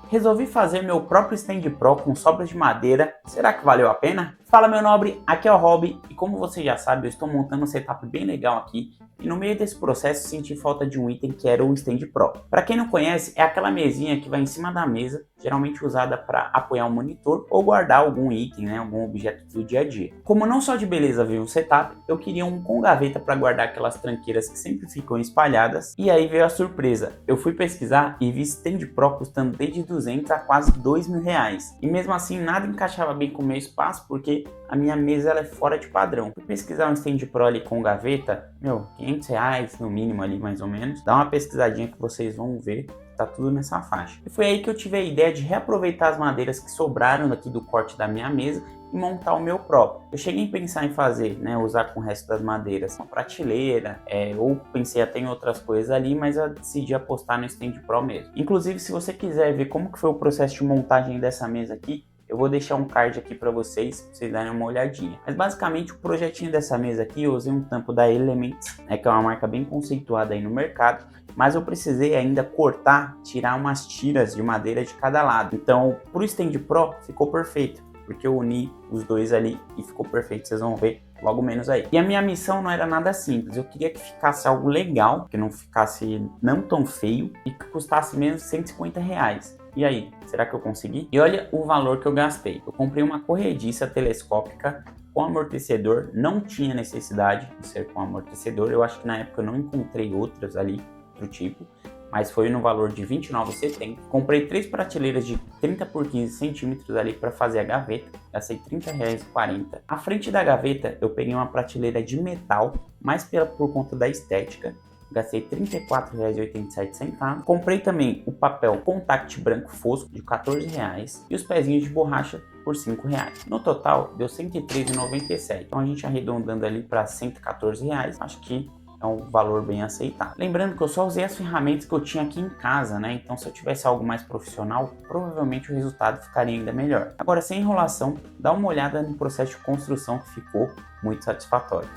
Resolvi fazer meu próprio Standpro com sobras de madeira. Será que valeu a pena? Fala meu nobre, aqui é o Rob e como você já sabe, eu estou montando um setup bem legal aqui e no meio desse processo senti falta de um item que era o Standpro. Para quem não conhece, é aquela mesinha que vai em cima da mesa, geralmente usada para apoiar um monitor ou guardar algum item, né, algum objeto do dia a dia. Como não só de beleza veio o setup, eu queria um com gaveta para guardar aquelas tranqueiras que sempre ficam espalhadas. E aí veio a surpresa, eu fui pesquisar e vi Standpro custando desde 200 a quase R$ 2.000. E mesmo assim nada encaixava bem com o meu espaço porque a minha mesa ela é fora de padrão. Fui pesquisar um Standpro ali com gaveta, R$ 500 no mínimo ali mais ou menos. Dá uma pesquisadinha que vocês vão ver, tá tudo nessa faixa. E foi aí que eu tive a ideia de reaproveitar as madeiras que sobraram aqui do corte da minha mesa e montar o meu próprio. Eu cheguei a pensar em fazer, né, usar com o resto das madeiras uma prateleira, ou pensei até em outras coisas ali, mas eu decidi apostar no Standpro mesmo. Inclusive, se você quiser ver como que foi o processo de montagem dessa mesa aqui, eu vou deixar um card aqui para vocês darem uma olhadinha. Mas basicamente o projetinho dessa mesa aqui, eu usei um tampo da Elements, né, que é uma marca bem conceituada aí no mercado, mas eu precisei ainda cortar, tirar umas tiras de madeira de cada lado. Então, pro Standpro ficou perfeito, porque eu uni os dois ali e ficou perfeito, vocês vão ver logo menos aí. E a minha missão não era nada simples, eu queria que ficasse algo legal, que não ficasse não tão feio e que custasse menos de R$ 150. E aí, será que eu consegui? E olha o valor que eu gastei. Eu comprei uma corrediça telescópica com amortecedor, não tinha necessidade de ser com amortecedor, eu acho que na época eu não encontrei outras ali do tipo, mas foi no valor de R$ 29,70. Comprei 3 prateleiras de 30 por 15 centímetros ali para fazer a gaveta, gastei R$ 30,40. À frente da gaveta eu peguei uma prateleira de metal, mais por conta da estética, gastei R$ 34,87. Comprei também o papel contact branco fosco de R$ 14 e os pezinhos de borracha por R$ 5. No total deu R$ 113,97. Então a gente arredondando ali para R$ 114, acho que é um valor bem aceitável. Lembrando que eu só usei as ferramentas que eu tinha aqui em casa, né? Então se eu tivesse algo mais profissional, provavelmente o resultado ficaria ainda melhor. Agora, sem enrolação, dá uma olhada no processo de construção que ficou muito satisfatório.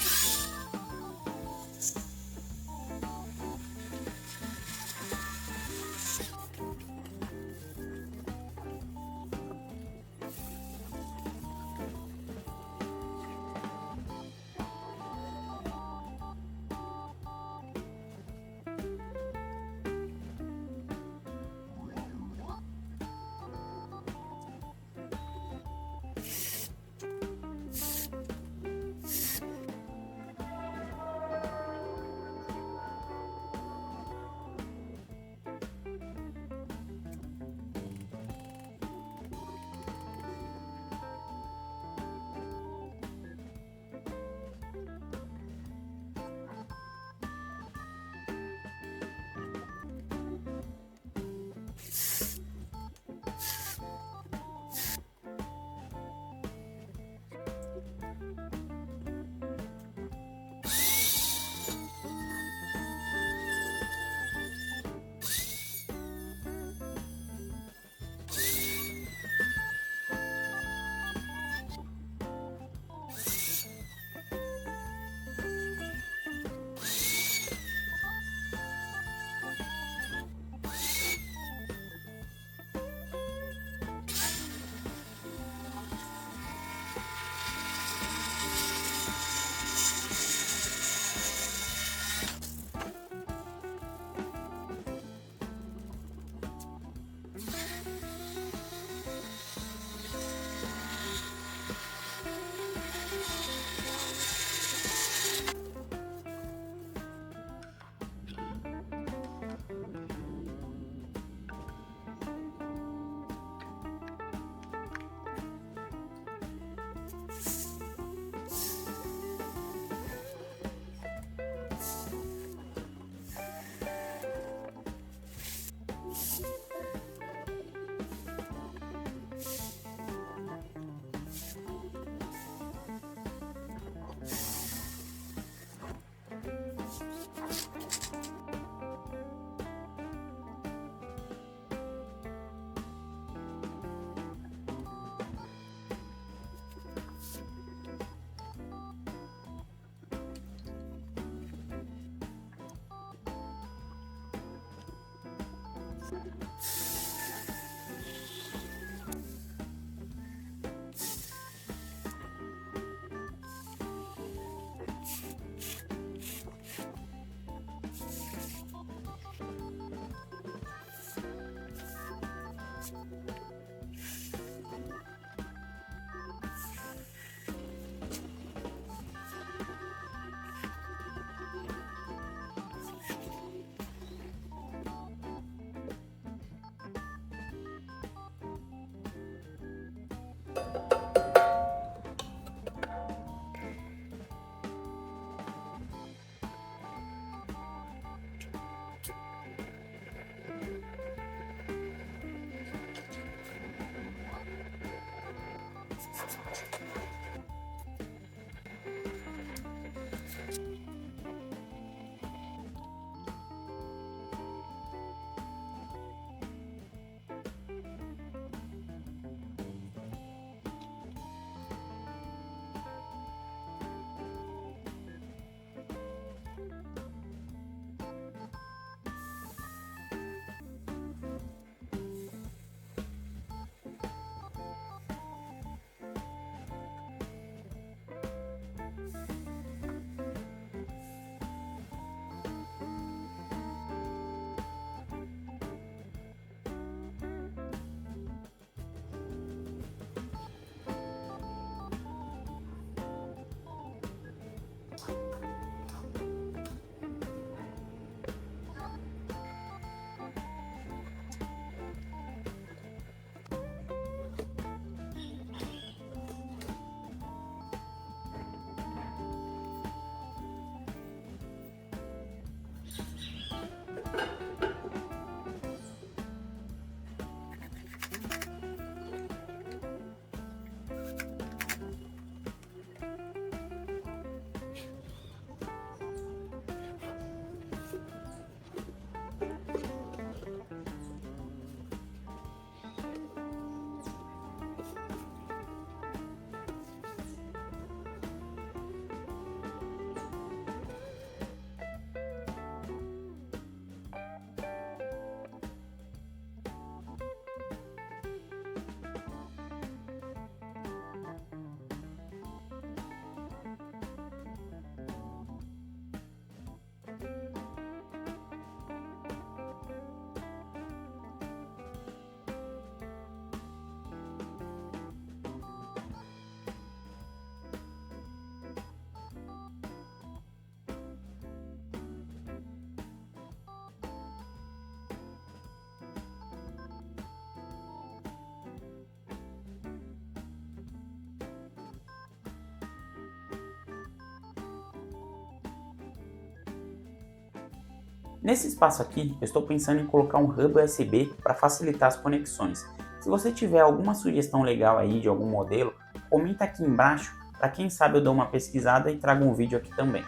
Nesse espaço aqui, eu estou pensando em colocar um hub USB para facilitar as conexões. Se você tiver alguma sugestão legal aí de algum modelo, comenta aqui embaixo, para quem sabe eu dou uma pesquisada e trago um vídeo aqui também.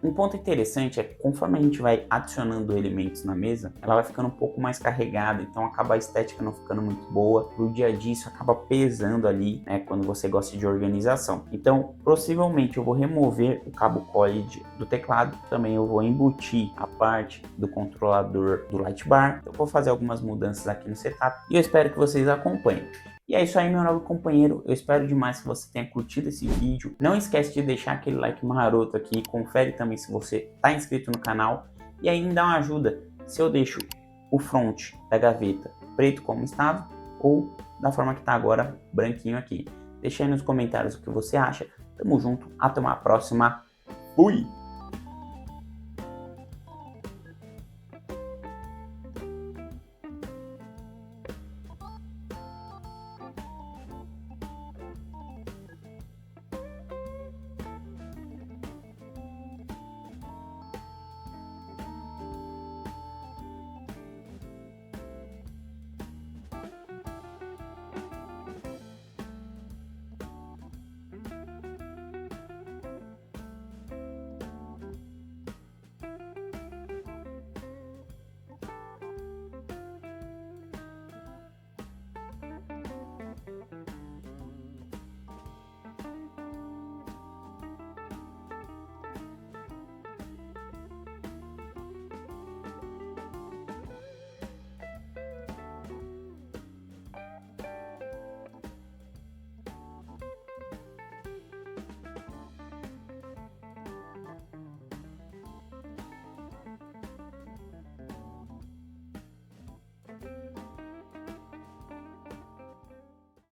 Um ponto interessante é que conforme a gente vai adicionando elementos na mesa, ela vai ficando um pouco mais carregada, então acaba a estética não ficando muito boa. Pro dia a dia isso acaba pesando ali, né, quando você gosta de organização. Então, possivelmente eu vou remover o cabo collie do teclado, também eu vou embutir a parte do controlador do light bar. Eu vou fazer algumas mudanças aqui no setup e eu espero que vocês acompanhem. E é isso aí, meu novo companheiro, eu espero demais que você tenha curtido esse vídeo. Não esquece de deixar aquele like maroto aqui, confere também se você está inscrito no canal. E aí me dá uma ajuda se eu deixo o front da gaveta preto como estava ou da forma que está agora, branquinho aqui. Deixa aí nos comentários o que você acha. Tamo junto, até uma próxima. Fui!